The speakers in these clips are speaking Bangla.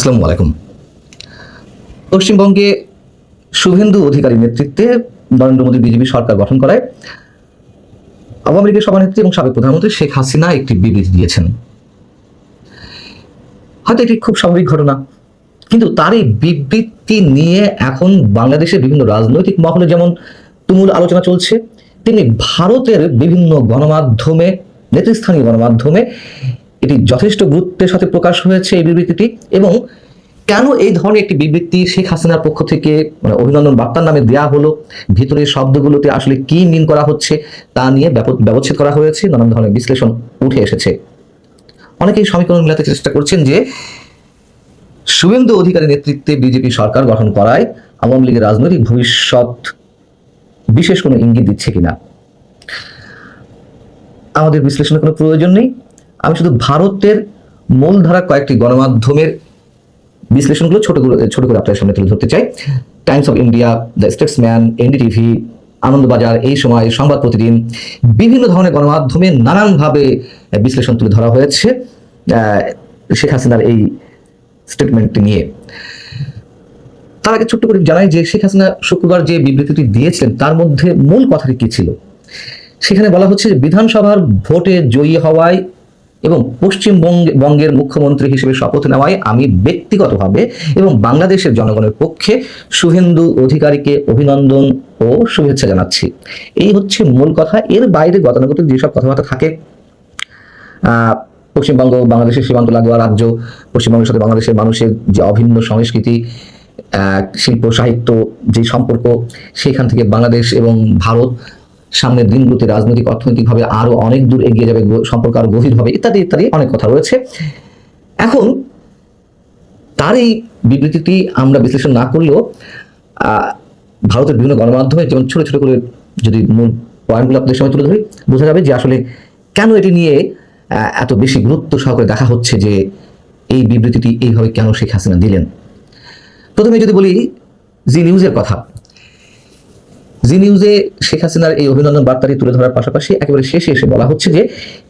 আসসালামু আলাইকুম। পশ্চিমবঙ্গে শুভেন্দু অধিকারী নেতৃত্বে নরেন্দ্র মোদী বিজেপি সরকার গঠন করায় আওয়ামী লীগের সভানেত্রী এবং সাবেক প্রধানমন্ত্রী শেখ হাসিনা একটি বিবৃতি দিয়েছেন। হয়তো এটি খুব স্বাভাবিক ঘটনা, কিন্তু তার এই বিবৃতি নিয়ে এখন বাংলাদেশের বিভিন্ন রাজনৈতিক মহলে যেমন তুমুল আলোচনা চলছে, তেমনি ভারতের বিভিন্ন গণমাধ্যমে, নেতৃস্থানীয় গণমাধ্যমে এটি যথেষ্ট গুরুত্বের সাথে প্রকাশ হয়েছে এই বিবৃতিটি। এবং কেন এই ধরনের একটি বিবৃতি শেখ হাসিনার পক্ষ থেকে অভিনন্দন বার্তার নামে দেয়া হলো, ভিতরের শব্দগুলোতে আসলে কি মিন করা হচ্ছে তা নিয়ে ব্যবচ্ছেদ করা হয়েছে, নানান ধরনের বিশ্লেষণ উঠে এসেছে। অনেকেই সমীকরণ মেলাতে চেষ্টা করছেন যে শুভেন্দু অধিকারী নেতৃত্বে বিজেপি সরকার গঠন করায় আওয়ামী লীগের রাজনৈতিক ভবিষ্যৎ বিশেষ কোনো ইঙ্গিত দিচ্ছে কিনা। আমাদের বিশ্লেষণের কোনো প্রয়োজন নেই, আমি শুধু ভারতের মূলধারা কয়েকটি গণমাধ্যমের বিশ্লেষণগুলো ছোট করে আপনাদের সামনে তুলে ধরতে চাই। Times of India, the Statesman, NDTV, Anandabazar, এই সময়, সংবাদ প্রতিদিন, বিভিন্ন ধরনের গণমাধ্যমে নানানভাবে বিশ্লেষণ তুলে ধরা হয়েছে শেখ হাসিনার এই স্টেটমেন্টটি নিয়ে। তার আগে ছোট্ট করে জানাই যে শেখ হাসিনা শুক্রবার যে বিবৃতিটি দিয়েছিলেন তার মধ্যে মূল কথাটি কি ছিল। সেখানে বলা হচ্ছে যে বিধানসভার ভোটে জয়ী হওয়ায় এবং পশ্চিমবঙ্গের মুখ্যমন্ত্রী হিসেবে শপথ নেওয়ায় আমি ব্যক্তিগতভাবে এবং বাংলাদেশের জনগণের পক্ষে শুভেন্দু অধিকারীকে অভিনন্দন ও শুভেচ্ছা জানাচ্ছি। এই হচ্ছে মূল কথা। এর বাইরে গতানুগতিক যেসব কথাবার্তা থাকে, পশ্চিমবঙ্গ বাংলাদেশের সীমান্ত লাগোয়া রাজ্য, পশ্চিমবঙ্গের সাথে বাংলাদেশের মানুষের যে অভিন্ন সংস্কৃতি, শিল্প সাহিত্য যে সম্পর্ক, সেখান থেকে বাংলাদেশ এবং ভারত সামনের দিনগুলোতে রাজনৈতিক অর্থনৈতিকভাবে আরো অনেক দূর এগিয়ে যাবে, সম্পর্ক আরো গভীর হবে, ইত্যাদি ইত্যাদি অনেক কথা রয়েছে। এখন তার এই বিবৃতিটি আমরা বিশ্লেষণ না করলেও ভারতের বিভিন্ন গণমাধ্যমে যেমন ছোট ছোট করে যদি মূল পয়েন্টগুলো আপনাদের সামনে তুলে ধরি, বোঝা যাবে যে আসলে কেন এটি নিয়ে এত বেশি গুরুত্ব সহকারে দেখা হচ্ছে, যে এই বিবৃতিটি এইভাবে কেন শেখ হাসিনা দিলেন। প্রথমে যদি বলি জি নিউজের কথা, জি নিউজে শেখ হাসিনার এই অভিনন্দন বার্তাটি তুলে ধরার পাশাপাশি একেবারে শেষে এসে বলা হচ্ছে যে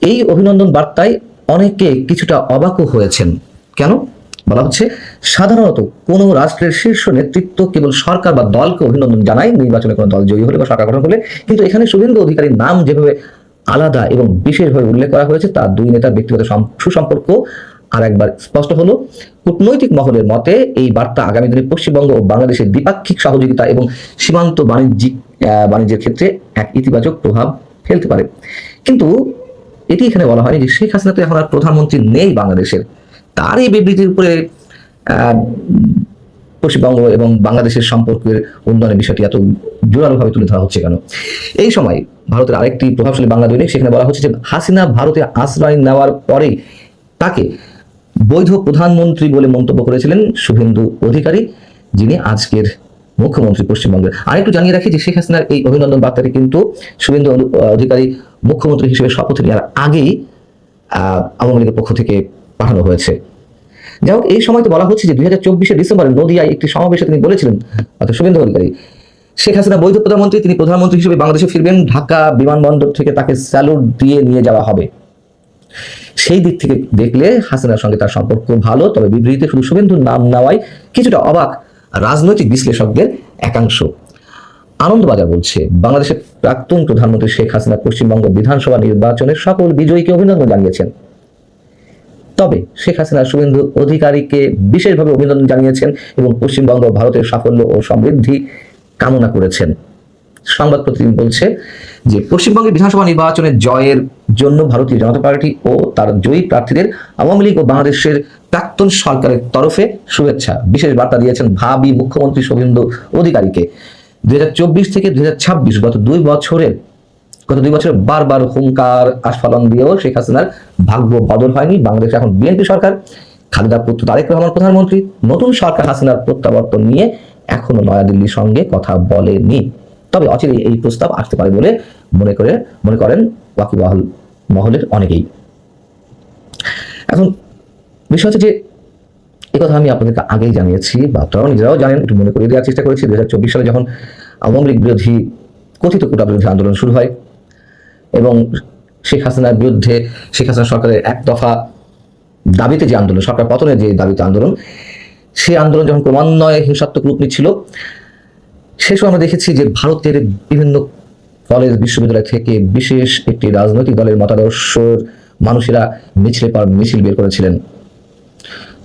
এই অভিনন্দন বার্তায় অনেকে কিছুটা অবাকও হয়েছেন। কেন বলা হচ্ছে, সাধারণত কোনো রাষ্ট্রের শীর্ষ নেতৃত্ব কেবল সরকার বা দলকে অভিনন্দন জানায় নির্বাচনে কোনো দল জয়ী হলে বা সরকার গঠন হলে, কিন্তু এখানে শুভেন্দু অধিকারীর নাম যেভাবে আলাদা এবং বিশেষভাবে উল্লেখ করা হয়েছে তা দুই নেতার ব্যক্তিগত সুসম্পর্ক আর একবার স্পষ্ট হলো। কূটনৈতিক মহলের মতে এই বার্তা আগামী দিনে পশ্চিমবঙ্গ ও বাংলাদেশের দ্বিপাক্ষিক সহযোগিতা এবং সীমান্ত বাণিজ্যের ক্ষেত্রে এক ইতিবাচক প্রভাব ফেলতে পারে। কিন্তু এটি এখানে বলা হয়নি যে শেখ হাসিনা তো এখন আর প্রধানমন্ত্রী নেই বাংলাদেশের, তার এই বিবৃতির উপরে পশ্চিমবঙ্গ এবং বাংলাদেশের সম্পর্কের উন্নয়নের বিষয়টি এত জোরালোভাবে তুলে ধরা হচ্ছে কেন। এই সময় ভারতের আরেকটি প্রভাবশালী বাংলা দৈনিক, সেখানে বলা হচ্ছে যে হাসিনা ভারতে আশ্রয় নেওয়ার পরে তাকে বৈধ প্রধানমন্ত্রী বলে মন্তব্য করেছিলেন শুভেন্দু অধিকারী, যিনি আজকের মুখ্যমন্ত্রী পশ্চিমবঙ্গের। আরেকটু জানিয়ে রাখি যে শেখ হাসিনার এই অভিনন্দন বার্তাটি কিন্তু শুভেন্দু অধিকারী মুখ্যমন্ত্রী হিসেবে শপথ নেওয়ার আগেই আওয়ামী লীগের পক্ষ থেকে পাঠানো হয়েছে। যাই হোক, এই সময় তো বলা হচ্ছে যে 2024 ডিসেম্বরে নদিয়ায় একটি সমাবেশে তিনি বলেছিলেন, অর্থাৎ শুভেন্দু অধিকারী, শেখ হাসিনা বৈধ প্রধানমন্ত্রী, তিনি প্রধানমন্ত্রী হিসেবে বাংলাদেশে ফিরবেন, ঢাকা বিমানবন্দর থেকে তাকে স্যালুট দিয়ে নিয়ে যাওয়া হবে। সেই দিক থেকে দেখলে হাসিনার সঙ্গে তার সম্পর্ক ভালো, তবে বিবৃতিতে শুধু শুভেন্দুর নাম নেওয়ায় কিছুটা অবাক রাজনৈতিক বিশ্লেষকদের একাংশ। আনন্দবাজার বলছে, বাংলাদেশের প্রাক্তন প্রধানমন্ত্রী শেখ হাসিনা পশ্চিমবঙ্গ বিধানসভা নির্বাচনের সকল বিজয়ীকে অভিনন্দন জানিয়েছেন, তবে শেখ হাসিনা শুভেন্দু অধিকারীকে বিশেষভাবে অভিনন্দন জানিয়েছেন এবং পশ্চিমবঙ্গ ভারতের সাফল্য ও সমৃদ্ধি কামনা করেছেন। সংবাদ প্রতিদিন বলছে যে পশ্চিমবঙ্গের বিধানসভা নির্বাচনের জয়ের জন্য ভারতীয় জনতা পার্টি ও তার জয়ী প্রার্থীদের আওয়ামী লীগ ও বাংলাদেশের প্রাক্তন সরকারের তরফে শুভেচ্ছা। বিশেষ বার্তা দিয়েছেন ভাবি মুখ্যমন্ত্রী শুভেন্দু অধিকারীকে। 2024 থেকে 2026 গত দুই বছরে বারবার হুঙ্কার আস্ফালন দিয়েও শেখ হাসিনার ভাগ্য বদল হয়নি। বাংলাদেশে এখন বিএনপি সরকার, খালেদা পুত্র তারেক রহমান প্রধানমন্ত্রী। নতুন সরকার হাসিনার প্রত্যাবর্তন নিয়ে এখনো নয়াদিল্লির সঙ্গে কথা বলেনি, তবে অচিরে এই প্রস্তাব আসতে পারে বলে মনে করেন ওয়াকিবহাল মহলের অনেকেই। এখন বিষয় হচ্ছে যে একথা আমি আপনাদেরকে আগেই জানিয়েছি, বা আপনারাও নিজেরাও জানেন, একটু মনে করিয়ে দেওয়ার চেষ্টা করেছি। 2024 সালে যখন আওয়ামী লীগ বিরোধী কথিত কোটা বিরোধী আন্দোলন শুরু হয় এবং শেখ হাসিনার বিরুদ্ধে শেখ হাসিনা সরকারের এক দফা দাবিতে যে আন্দোলন, সরকার পতনের যে দাবিতে আন্দোলন, সেই আন্দোলন যখন ক্রমান্বয়ে হিংসাত্মক রূপ নিচ্ছিল, সে সময় আমরা দেখেছি যে ভারতের বিভিন্ন কলেজ বিশ্ববিদ্যালয় থেকে বিশেষ একটি রাজনৈতিক দলের মতাদর্শের মানুষেরা মিছিলে পর মিছিল বের করেছিলেন।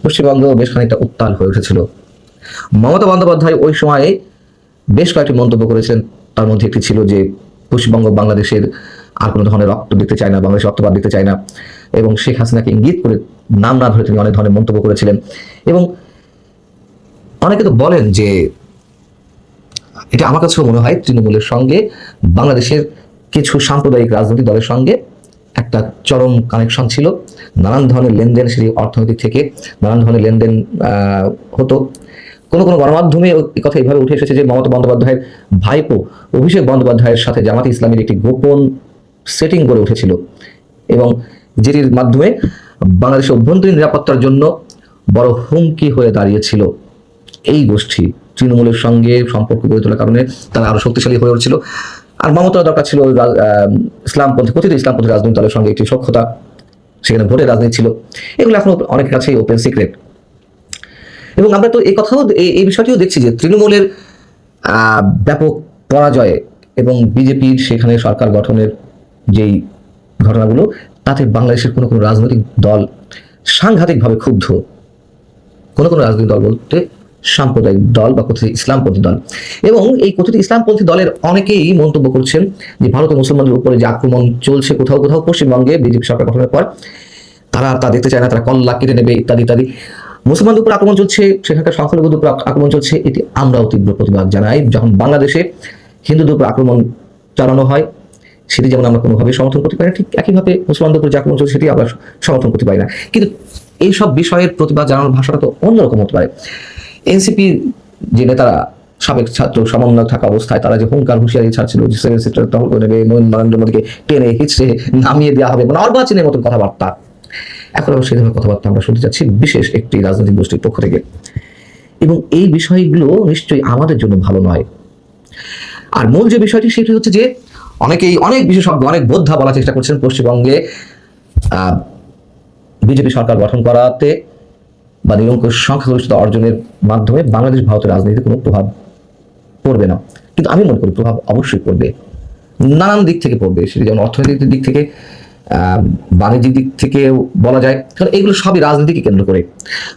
পশ্চিমবঙ্গ বেশ খানিকটা উত্তাল হয়ে উঠেছিল। মমতা বন্দ্যোপাধ্যায় ওই সময়ে বেশ কয়েকটি মন্তব্য করেছিলেন। তার মধ্যে একটি ছিল যে পশ্চিমবঙ্গ বাংলাদেশের আর কোনো ধরনের রক্ত দেখতে চায় না, বাংলাদেশ রক্তপাত দেখতে চায় না, এবং শেখ হাসিনাকে ইঙ্গিত করে নাম না ধরে তিনি অনেক ধরনের মন্তব্য করেছিলেন। এবং অনেকে তো বলেন যে এটা আমার কাছেও মনে হয় তৃণমূলের সঙ্গে বাংলাদেশের কিছু সাম্প্রদায়িক রাজনৈতিক দলের সঙ্গে একটা চরম কানেকশন ছিল। নানান ধরনের লেনদেন, সেই অর্থনৈতিক থেকে নানান ধরনের লেনদেন হতো। কোনো কোনো গণমাধ্যমে এই কথা এইভাবে উঠে এসেছে যে মমতা বন্দ্যোপাধ্যায়ের ভাইপো অভিষেক বন্দ্যোপাধ্যায়ের সাথে জামাতে ইসলামের একটি গোপন সেটিং গড়ে উঠেছিল, এবং যেটির মাধ্যমে বাংলাদেশের অভ্যন্তরীণ নিরাপত্তার জন্য বড় হুমকি হয়ে দাঁড়িয়েছিল এই গোষ্ঠী। তৃণমূলের সঙ্গে সম্পর্ক গড়ে তোলার কারণে তারা আরো শক্তিশালী হয়ে উঠছিল। আর মমতার দরকার ছিল ইসলামপন্থী, কথিত ইসলামপন্থী রাজনৈতিক দলের সঙ্গে একটি সখ্যতা, সেখানে ভোটের রাজনীতি ছিল। এগুলো এখন অনেকের কাছেই ওপেন সিক্রেট। এবং আমরা তো এই কথাও এই বিষয়টিও দেখছি যে তৃণমূলের ব্যাপক পরাজয়ে এবং বিজেপির সেখানে সরকার গঠনের যেই ঘটনাগুলো, তাতে বাংলাদেশের কোনো কোনো রাজনৈতিক দল সাংঘাতিকভাবে ক্ষুব্ধ। কোনো কোনো রাজনৈতিক দল বলতে সাম্প্রদায়িক দল বা কথিত ইসলামপন্থী দল। এবং এই কথিত ইসলামপন্থী দলের অনেকেই মন্তব্য করছেন যে ভারতের মুসলমানদের উপরে যে আক্রমণ চলছে কোথাও কোথাও পশ্চিমবঙ্গে বিজেপি সরকার গঠনের পর, তারা তা দেখতে চায় না, তারা কল্লা কেটে নেবে ইত্যাদি ইত্যাদি। মুসলমানদের উপর আক্রমণ চলছে, সেখানকার সংখ্যালঘুদের উপর আক্রমণ চলছে, এটি আমরাও তীব্র প্রতিবাদ জানাই। যখন বাংলাদেশে হিন্দুদের উপর আক্রমণ চালানো হয়, সেটি যেমন আমরা কোনোভাবেই সমর্থন করতে পারি না, ঠিক একইভাবে মুসলমানদের উপর যে আক্রমণ চলছে সেটি আমরা সমর্থন করতে পারি না। কিন্তু এইসব বিষয়ের প্রতিবাদ জানানোর ভাষাটা তো অন্যরকম হতে পারে। এনসিপি যে নেতারা, সাবেক ছাত্র সমন্বয় থাকা অবস্থায় তারা যে হুঙ্কার হুঁশিয়ারি ছাড়ছিল যে সেভেন সিস্টার দখল করে নেবে, নরেন্দ্র মোদীকে টেনে হিচড়ে নামিয়ে দেওয়া হবে, মানে অর্বাচীনের মতন কথাবার্তা, এখন আবার সেই ধরনের কথাবার্তা আমরা শুনতে যাচ্ছি বিশেষ একটি রাজনৈতিক গোষ্ঠীর পক্ষ থেকে। এবং এই বিষয়গুলো নিশ্চয়ই আমাদের জন্য ভালো নয়। আর মূল যে বিষয়টি সেটি হচ্ছে যে অনেকেই, অনেক বিশেষজ্ঞ, অনেক বোদ্ধা বলার চেষ্টা করছেন পশ্চিমবঙ্গে বিজেপি সরকার গঠন করাতে বা নিরঙ্কুশ সংখ্যাগরিষ্ঠতা অর্জনের মাধ্যমে বাংলাদেশ ভারতের রাজনীতিতে কোনো প্রভাব পড়বে না। কিন্তু আমি মনে করি প্রভাব অবশ্যই পড়বে, নানান দিক থেকে পড়বে। সেটি যেমন অর্থনৈতিক দিক থেকে, বাণিজ্যিক দিক থেকে বলা যায়, কারণ এগুলো সবই রাজনীতিকে কেন্দ্র করে।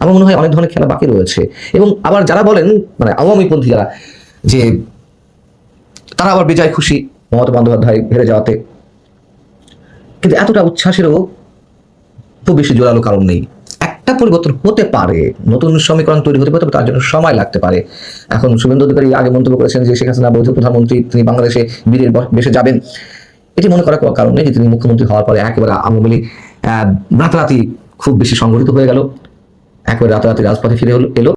আমার মনে হয় অনেক ধরনের খেলা বাকি রয়েছে। এবং আবার যারা বলেন, মানে আওয়ামীপন্থী যারা, যে তারা আবার বেজায় খুশি মমতা বন্দ্যোপাধ্যায় হেরে যাওয়াতে, কিন্তু এতটা উচ্ছ্বাসেরও খুব বেশি জোরালো কারণ নেই। একটা পরিবর্তন হতে পারে, নতুন সমীকরণ তৈরি হতে পারে, তবে তার জন্য সময় লাগতে পারে। এখন শুভেন্দু অধিকারী আগে মন্তব্য করেছেন যে শেখ হাসিনা বৈধ প্রধানমন্ত্রী, তিনি বাংলাদেশে বীরের বেশে যাবেন। এটি মনে করার কারণ নেই যে তিনি মুখ্যমন্ত্রী হওয়ার পরে একেবারে আওয়ামী লীগ রাতারাতি খুব বেশি সংগঠিত হয়ে গেল, একেবারে রাতারাতি রাজপথে ফিরে এলো।